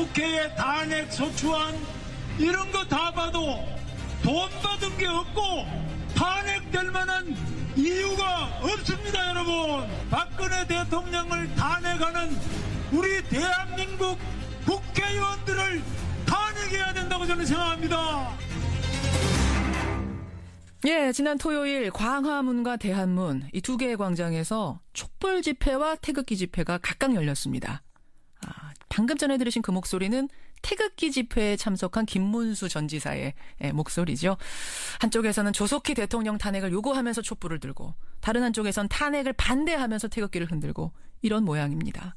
국회에 탄핵 소추안 이런 거 다 봐도 돈 받은 게 없고 탄핵될 만한 이유가 없습니다. 여러분, 박근혜 대통령을 탄핵하는 우리 대한민국 국회의원들을 탄핵해야 된다고 저는 생각합니다. 예, 지난 토요일 광화문과 대한문 이 두 개의 광장에서 촛불 집회와 태극기 집회가 각각 열렸습니다. 방금 전에 들으신 그 목소리는 태극기 집회에 참석한 김문수 전 지사의 목소리죠. 한쪽에서는 조속히 대통령 탄핵을 요구하면서 촛불을 들고 다른 한쪽에선 탄핵을 반대하면서 태극기를 흔들고 이런 모양입니다.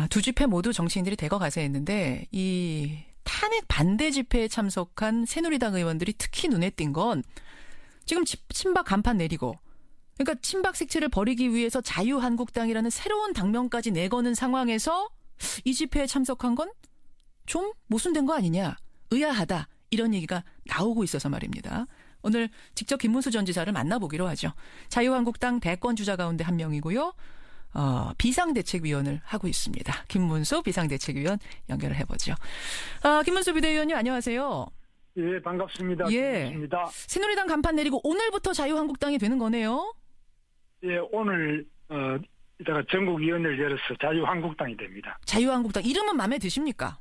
두 집회 모두 정치인들이 대거 가세했는데 이 탄핵 반대 집회에 참석한 새누리당 의원들이 특히 눈에 띈 건 지금 친박 간판 내리고 그러니까 친박 색채를 버리기 위해서 자유한국당이라는 새로운 당명까지 내거는 상황에서 이 집회에 참석한 건 좀 모순된 거 아니냐, 의아하다 이런 얘기가 나오고 있어서 말입니다. 오늘 직접 김문수 전 지사를 만나보기로 하죠. 자유한국당 대권 주자 가운데 한 명이고요. 비상대책위원을 하고 있습니다. 김문수 비상대책위원 연결을 해보죠. 김문수 비대위원님 안녕하세요. 예, 반갑습니다. 예. 반갑습니다. 새누리당 간판 내리고 오늘부터 자유한국당이 되는 거네요. 예, 오늘 이따가 전국위원회를 열어서 자유한국당이 됩니다. 자유한국당 이름은 마음에 드십니까?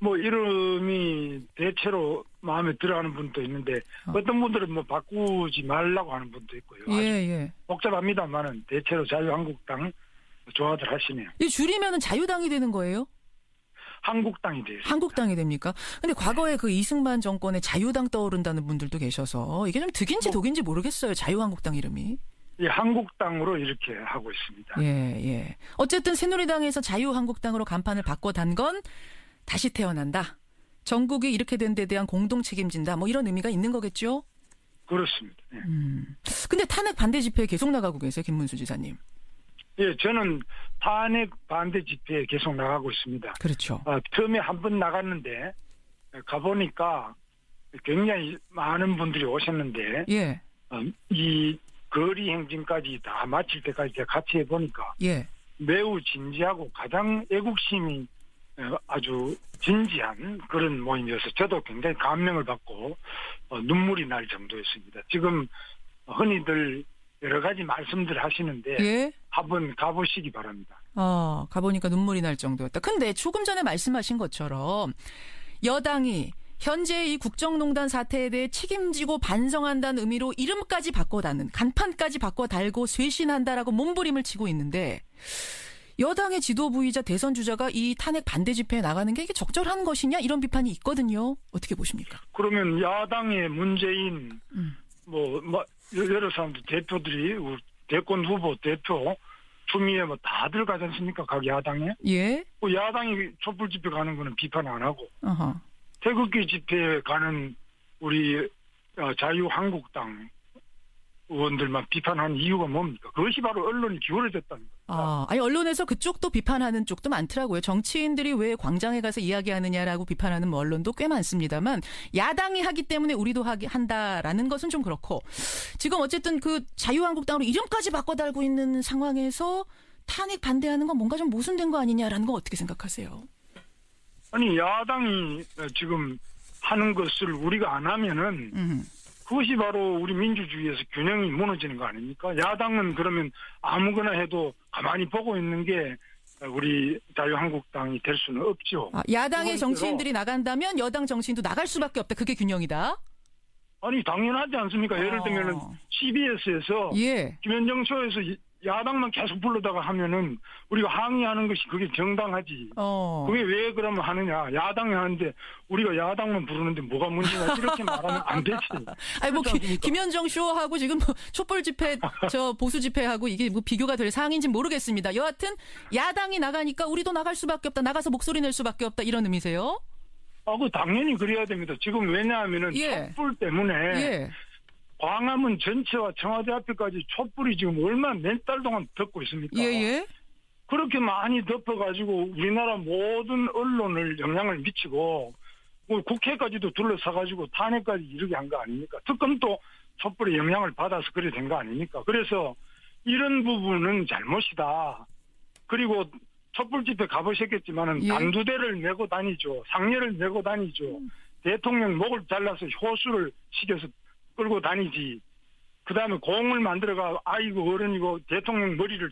뭐 이름이 대체로 마음에 들어하는 분도 있는데 어떤 분들은 뭐 바꾸지 말라고 하는 분도 있고요. 예. 복잡합니다만은 대체로 자유한국당 좋아들 하시네요. 이 줄이면은 자유당이 되는 거예요? 한국당이 돼요. 한국당이 됩니까? 근데 과거에 그 이승만 정권에 자유당 떠오른다는 분들도 계셔서 이게 좀 득인지 독인지 모르겠어요. 자유한국당 이름이. 예, 한국당으로 이렇게 하고 있습니다. 예. 어쨌든 새누리당에서 자유한국당으로 간판을 바꿔단 건 다시 태어난다. 전국이 이렇게 된 데 대한 공동 책임진다. 뭐 이런 의미가 있는 거겠죠? 그렇습니다. 예. 근데 탄핵 반대 집회에 계속 나가고 계세요, 김문수 지사님. 예, 저는 탄핵 반대 집회에 계속 나가고 있습니다. 그렇죠. 처음에 한 번 나갔는데 가보니까 굉장히 많은 분들이 오셨는데 예. 이 거리 행진까지 다 마칠 때까지 제가 같이 해보니까 예. 매우 진지하고 가장 애국심이 아주 진지한 그런 모임이어서 저도 굉장히 감명을 받고 눈물이 날 정도였습니다. 지금 흔히들 여러 가지 말씀들 하시는데 예? 한번 가보시기 바랍니다. 가보니까 눈물이 날 정도였다. 근데 조금 전에 말씀하신 것처럼 여당이 현재 이 국정농단 사태에 대해 책임지고 반성한다는 의미로 이름까지 바꿔다는 간판까지 바꿔 달고 쇄신한다라고 몸부림을 치고 있는데 여당의 지도부이자 대선 주자가 이 탄핵 반대 집회에 나가는 게 이게 적절한 것이냐 이런 비판이 있거든요. 어떻게 보십니까? 그러면 야당의 문재인 여러 사람들 대표들이 대권 후보 대표 추미애 뭐 다들 가지 않습니까? 각 야당에. 예. 야당이 촛불 집회 가는 거는 비판 안 하고 어허. 태극기 집회에 가는 우리 자유한국당 의원들만 비판하는 이유가 뭡니까? 그것이 바로 언론이 기울어졌다는 겁니다. 아니 언론에서 그쪽도 비판하는 쪽도 많더라고요. 정치인들이 왜 광장에 가서 이야기하느냐라고 비판하는 뭐 언론도 꽤 많습니다만 야당이 하기 때문에 우리도 한다라는 것은 좀 그렇고 지금 어쨌든 그 자유한국당으로 이름까지 바꿔 달고 있는 상황에서 탄핵 반대하는 건 뭔가 좀 모순된 거 아니냐라는 거 어떻게 생각하세요? 아니 야당이 지금 하는 것을 우리가 안 하면은 그것이 바로 우리 민주주의에서 균형이 무너지는 거 아닙니까? 야당은 그러면 아무거나 해도 가만히 보고 있는 게 우리 자유한국당이 될 수는 없죠. 야당의 정치인들이 나간다면 여당 정치인도 나갈 수밖에 없다. 그게 균형이다? 아니 당연하지 않습니까? 예를 들면은 CBS에서 예. 김현정 쇼에서 야당만 계속 불러다가 하면은 우리가 항의하는 것이 그게 정당하지. 그게 왜 그러면 하느냐. 야당이 하는데 우리가 야당만 부르는데 뭐가 문제냐. 이렇게 말하면 안 되지. 아니 뭐 김현정 쇼하고 지금 뭐 촛불 집회 보수 집회하고 이게 뭐 비교가 될 사항인지는 모르겠습니다. 여하튼 야당이 나가니까 우리도 나갈 수밖에 없다. 나가서 목소리 낼 수밖에 없다. 이런 의미세요? 그 당연히 그래야 됩니다. 지금 왜냐하면은 촛불 때문에 광화문 전체와 청와대 앞에까지 촛불이 지금 몇 달 동안 덮고 있습니까? 예. 그렇게 많이 덮어가지고 우리나라 모든 언론을 영향을 미치고 국회까지도 둘러싸가지고 탄핵까지 이르게 한 거 아닙니까? 특검도 촛불의 영향을 받아서 그래 된 거 아닙니까? 그래서 이런 부분은 잘못이다. 그리고 촛불 집회 가보셨겠지만은 예. 단두대를 메고 다니죠. 상렬을 메고 다니죠. 대통령 목을 잘라서 효수를 시켜서 끌고 다니지. 그다음에 공을 만들어가 아이고 어른이고 대통령 머리를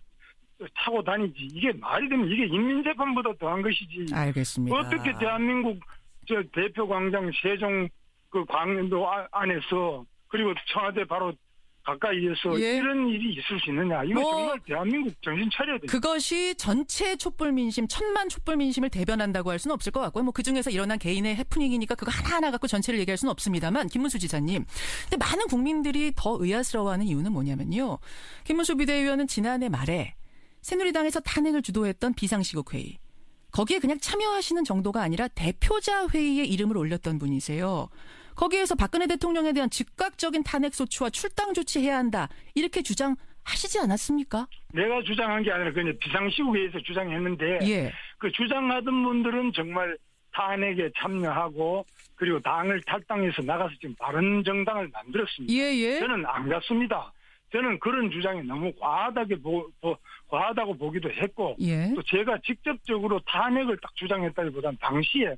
타고 다니지. 이게 말이 되면 이게 인민재판보다 더한 것이지. 알겠습니다. 어떻게 대한민국 저 대표광장 세종 그 광도 안에서 그리고 청와대 바로 가까이에서 예. 이런 일이 있을 수 있느냐. 이거 뭐, 정말 대한민국 정신 차려야 돼요. 그것이 전체 촛불 민심, 1000만 촛불 민심을 대변한다고 할 수는 없을 것 같고요. 뭐 그중에서 일어난 개인의 해프닝이니까 그거 하나하나 갖고 전체를 얘기할 수는 없습니다만 김문수 지사님. 근데 많은 국민들이 더 의아스러워하는 이유는 뭐냐면요. 김문수 비대위원은 지난해 말에 새누리당에서 탄핵을 주도했던 비상시국 회의. 거기에 그냥 참여하시는 정도가 아니라 대표자 회의에 이름을 올렸던 분이세요. 거기에서 박근혜 대통령에 대한 즉각적인 탄핵 소추와 출당 조치해야 한다. 이렇게 주장하시지 않았습니까? 내가 주장한 게 아니라 그냥 비상시국회에서 주장했는데 예. 그 주장하던 분들은 정말 탄핵에 참여하고 그리고 당을 탈당해서 나가서 지금 바른 정당을 만들었습니다. 예. 저는 안 갔습니다. 저는 그런 주장이 너무 과하다고 보기도 했고 예. 또 제가 직접적으로 탄핵을 딱 주장했다기보다는 당시에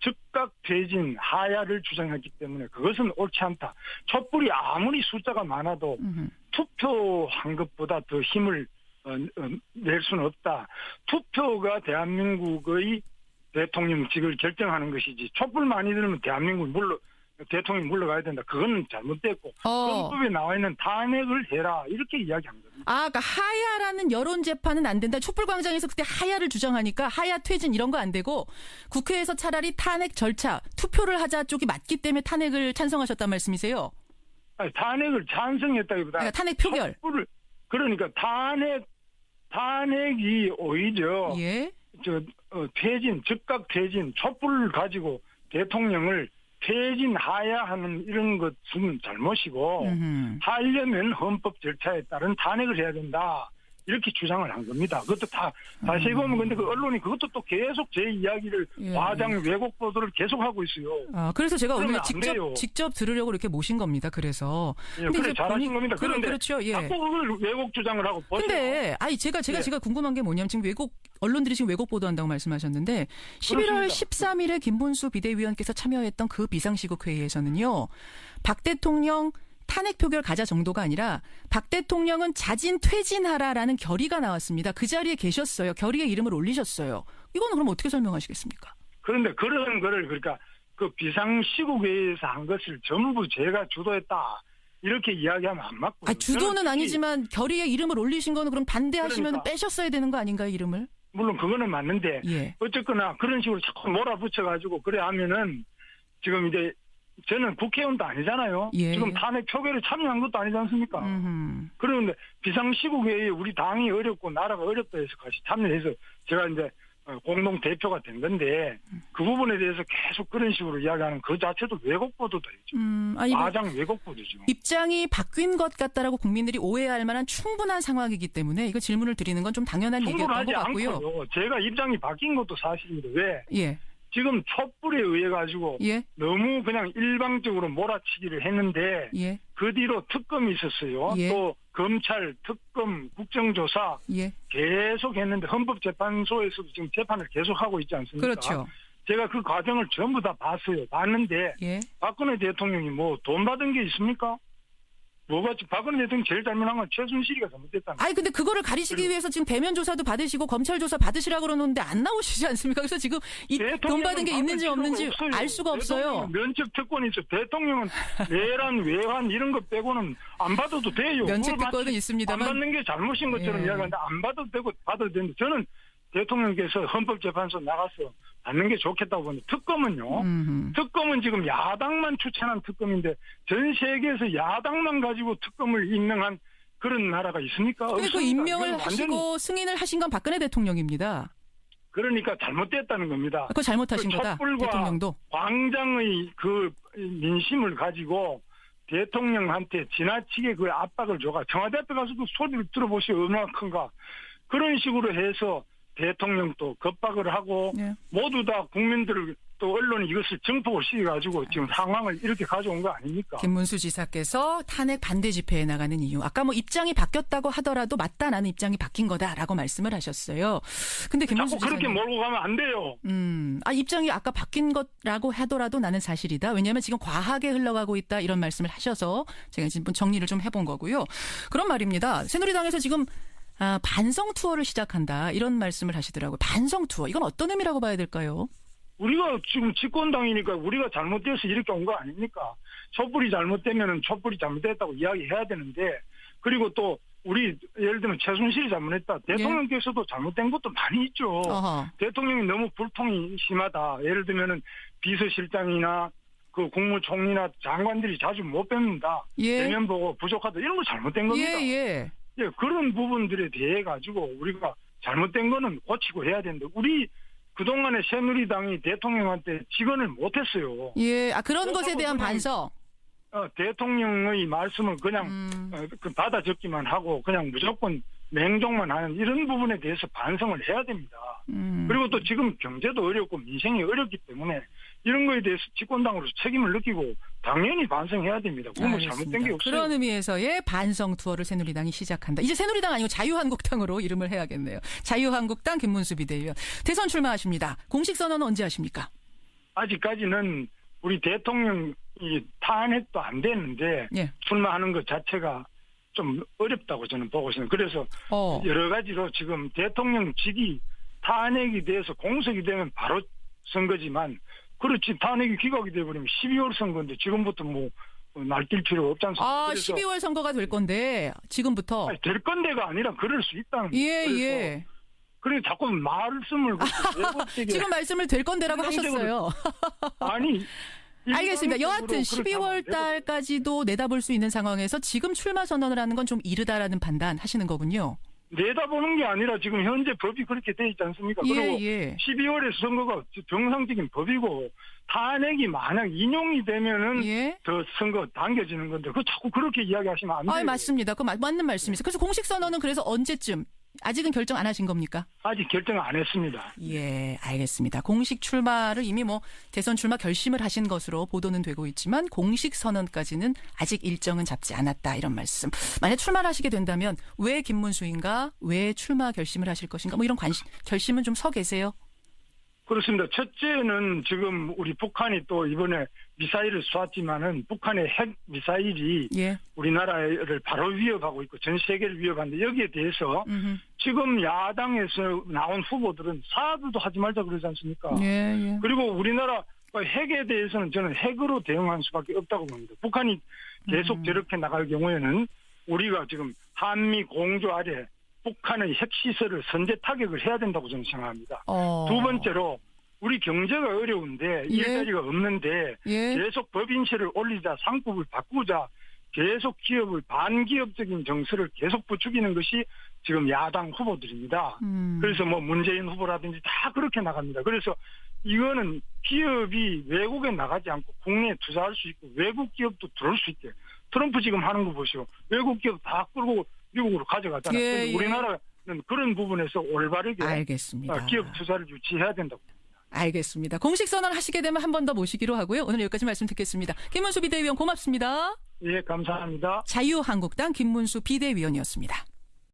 즉각 퇴진 하야를 주장했기 때문에 그것은 옳지 않다. 촛불이 아무리 숫자가 많아도 투표한 것보다 더 힘을 낼 수는 없다. 투표가 대한민국의 대통령직을 결정하는 것이지 촛불 많이 들으면 대통령이 물러가야 된다. 그건 잘못됐고 헌법에 나와 있는 탄핵을 해라 이렇게 이야기한 겁니다. 그러니까 하야라는 여론 재판은 안 된다. 촛불광장에서 그때 하야를 주장하니까 하야 퇴진 이런 거 안 되고 국회에서 차라리 탄핵 절차 투표를 하자 쪽이 맞기 때문에 탄핵을 찬성하셨단 말씀이세요? 아니, 탄핵을 찬성했다기보다 그러니까 탄핵 표결. 그러니까 탄핵이 오히려 예. 퇴진 즉각 퇴진 촛불을 가지고 대통령을 퇴진하야 하는 이런 것은 잘못이고 하려면 헌법 절차에 따른 탄핵을 해야 된다. 이렇게 주장을 한 겁니다. 그것도 다시 보면 근데 그 언론이 그것도 또 계속 제 이야기를 과장 왜곡 보도를 계속하고 있어요. 그래서 제가 오늘 돼요. 직접 들으려고 이렇게 모신 겁니다. 그래서. 예, 그래 잘하신 겁니다. 그런데 그렇죠. 예. 자꾸 그걸 왜곡 주장을 하고 보세요. 근데 제가 궁금한 게 뭐냐면 지금 언론들이 지금 왜곡 보도한다고 말씀하셨는데 11월 13일에 김문수 비대위원께서 참여했던 그 비상시국 회의에서는요. 박 대통령 탄핵 표결 가자 정도가 아니라 박 대통령은 자진 퇴진하라라는 결의가 나왔습니다. 그 자리에 계셨어요. 결의에 이름을 올리셨어요. 이거는 그럼 어떻게 설명하시겠습니까? 그런데 그런 거를 그러니까 그 비상시국회의에서 한 것을 전부 제가 주도했다. 이렇게 이야기하면 안 맞고요. 주도는 아니지만 결의에 이름을 올리신 거는 그럼 반대하시면 그러니까. 빼셨어야 되는 거 아닌가요, 이름을? 물론 그거는 맞는데 예. 어쨌거나 그런 식으로 자꾸 몰아붙여가지고 그래 하면은 지금 이제 저는 국회의원도 아니잖아요. 예. 지금 탄핵 표결에 참여한 것도 아니지 않습니까? 그런데 비상시국회의에 우리 당이 어렵고 나라가 어렵다 해서 같이 참여해서 제가 이제 공동 대표가 된 건데 그 부분에 대해서 계속 그런 식으로 이야기하는 그 자체도 왜곡 보도죠. 과장 왜곡 보도죠. 입장이 바뀐 것 같다라고 국민들이 오해할 만한 충분한 상황이기 때문에 이거 질문을 드리는 건 좀 당연한 얘기였던 것 같고요. 않고요. 제가 입장이 바뀐 것도 사실입니다. 왜? 예. 지금 촛불에 의해 가지고 예. 너무 그냥 일방적으로 몰아치기를 했는데 예. 그 뒤로 특검이 있었어요. 예. 또 검찰, 특검, 국정조사 예. 계속 했는데 헌법재판소에서도 지금 재판을 계속하고 있지 않습니까? 그렇죠. 제가 그 과정을 전부 다 봤는데 예. 박근혜 대통령이 뭐 돈 받은 게 있습니까? 박근혜 대통령이 제일 잘못한 건 최순실이가 잘못됐다는 거예요. 근데 그거를 가리시기 위해서 지금 대면 조사도 받으시고 검찰 조사 받으시라고 그러는데 안 나오시지 않습니까? 그래서 지금 돈 받은 게 있는지 없는지 알 수가 없어요. 면책 특권이 있어. 대통령은 내란, 외환 이런 거 빼고는 안 받아도 돼요. 면책 특권은 있습니다만. 안 받는 게 잘못인 것처럼 이야기하는데 안 받아도 되고 받아도 되는데 저는 대통령께서 헌법재판소 나가서 받는 게 좋겠다고 보는데 특검은요. 특검은 지금 야당만 추천한 특검인데 전 세계에서 야당만 가지고 특검을 임명한 그런 나라가 있습니까? 근데 그 임명을 하시고 승인을 하신 건 박근혜 대통령입니다. 그러니까 잘못됐다는 겁니다. 그거 잘못하신 거다. 대통령도. 광장의 그 민심을 가지고 대통령한테 지나치게 그 압박을 줘가 청와대 앞에 가서도 소리를 들어보시오 얼마나 큰가. 그런 식으로 해서 대통령도 겁박을 하고 예. 모두 다 국민들을 또 언론이 이것을 증폭을 시켜가지고 지금 상황을 이렇게 가져온 거 아닙니까? 김문수 지사께서 탄핵 반대 집회에 나가는 이유. 아까 뭐 입장이 바뀌었다고 하더라도 맞다, 나는 입장이 바뀐 거다라고 말씀을 하셨어요. 근데 김문수 자꾸 그렇게 지사님, 몰고 가면 안 돼요. 입장이 아까 바뀐 것라고 하더라도 나는 사실이다. 왜냐하면 지금 과하게 흘러가고 있다 이런 말씀을 하셔서 제가 지금 정리를 좀 해본 거고요. 그런 말입니다. 새누리당에서 지금 반성 투어를 시작한다 이런 말씀을 하시더라고요. 반성 투어 이건 어떤 의미라고 봐야 될까요? 우리가 지금 집권당이니까 우리가 잘못돼서 이렇게 온 거 아닙니까? 촛불이 잘못되면은 촛불이 잘못됐다고 이야기해야 되는데, 그리고 또 우리 예를 들면 최순실이 잘못했다. 대통령께서도 잘못된 것도 많이 있죠. 어허. 대통령이 너무 불통이 심하다. 예를 들면은 비서실장이나 그 국무총리나 장관들이 자주 못 뵙는다. 예. 대면 보고 부족하다. 이런 거 잘못된 겁니다. 예. 예, 그런 부분들에 대해 가지고 우리가 잘못된 거는 고치고 해야 되는데, 우리 그동안에 새누리당이 대통령한테 직언을 못했어요. 예. 그런 것에 대한 반성. 대통령의 말씀을 그냥 받아 적기만 하고 그냥 무조건 맹종만 하는 이런 부분에 대해서 반성을 해야 됩니다. 그리고 또 지금 경제도 어렵고 민생이 어렵기 때문에 이런 거에 대해서 집권당으로서 책임을 느끼고 당연히 반성해야 됩니다. 그건 뭐 잘못된 게 없어요. 그런 의미에서의 반성 투어를 새누리당이 시작한다. 이제 새누리당 아니고 자유한국당으로 이름을 해야겠네요. 자유한국당 김문수 비대위원. 대선 출마하십니다. 공식 선언은 언제 하십니까? 아직까지는 우리 대통령이 탄핵도 안 됐는데 예. 출마하는 것 자체가 좀 어렵다고 저는 보고 있습니다. 그래서 여러 가지로 지금 대통령직이 탄핵이 돼서 공석이 되면 바로 선거지만, 그렇지 탄핵이 기각이 돼버리면 12월 선거인데 지금부터 뭐 날뛸 필요가 없지 않습니까? 그래서 12월 선거가 될 건데 지금부터. 아니, 될 건데가 아니라 그럴 수 있다는 거예요. 예. 그래서 자꾸 말씀을 지금 말씀을 될 건데라고 하셨어요. 아니. 알겠습니다. 여하튼 12월 달까지도 내다볼 수 있는 상황에서 지금 출마 선언을 하는 건 좀 이르다라는 판단 하시는 거군요. 내다보는 게 아니라 지금 현재 법이 그렇게 돼 있지 않습니까? 그리고 12월에 선거가 정상적인 법이고, 탄핵이 만약 인용이 되면은 더 선거 당겨지는 건데, 그 자꾸 그렇게 이야기하시면 안 돼요. 맞습니다. 그 맞는 말씀이세요. 그래서 공식 선언은 그래서 언제쯤? 아직은 결정 안 하신 겁니까? 아직 결정 안 했습니다. 예, 알겠습니다. 공식 출마를 이미 대선 출마 결심을 하신 것으로 보도는 되고 있지만 공식 선언까지는 아직 일정은 잡지 않았다 이런 말씀. 만약 출마를 하시게 된다면 왜 김문수인가? 왜 출마 결심을 하실 것인가? 이런 결심은 좀 서 계세요? 그렇습니다. 첫째는 지금 우리 북한이 또 이번에 미사일을 쏘았지만은 북한의 핵 미사일이 우리나라를 바로 위협하고 있고 전 세계를 위협하는데, 여기에 대해서 지금 야당에서 나온 후보들은 사드도 하지 말자 그러지 않습니까? 그리고 우리나라 핵에 대해서는 저는 핵으로 대응할 수밖에 없다고 봅니다. 북한이 계속 저렇게 나갈 경우에는 우리가 지금 한미 공조 아래 북한의 핵시설을 선제 타격을 해야 된다고 저는 생각합니다. 두 번째로 우리 경제가 어려운데 일자리가 없는데 계속 법인세를 올리자, 상법을 바꾸자, 계속 기업을 반기업적인 정서를 계속 부추기는 것이 지금 야당 후보들입니다. 그래서 문재인 후보라든지 다 그렇게 나갑니다. 그래서 이거는 기업이 외국에 나가지 않고 국내에 투자할 수 있고 외국 기업도 들어올 수 있게, 트럼프 지금 하는 거 보시오. 외국 기업 다 끌고 미국으로 가져가잖아요. 우리나라는 그런 부분에서 올바르게 알겠습니다. 기업 투자를 유치해야 된다고. 알겠습니다. 공식 선언 하시게 되면 한 번 더 모시기로 하고요. 오늘 여기까지 말씀 듣겠습니다. 김문수 비대위원 고맙습니다. 예, 감사합니다. 자유한국당 김문수 비대위원이었습니다.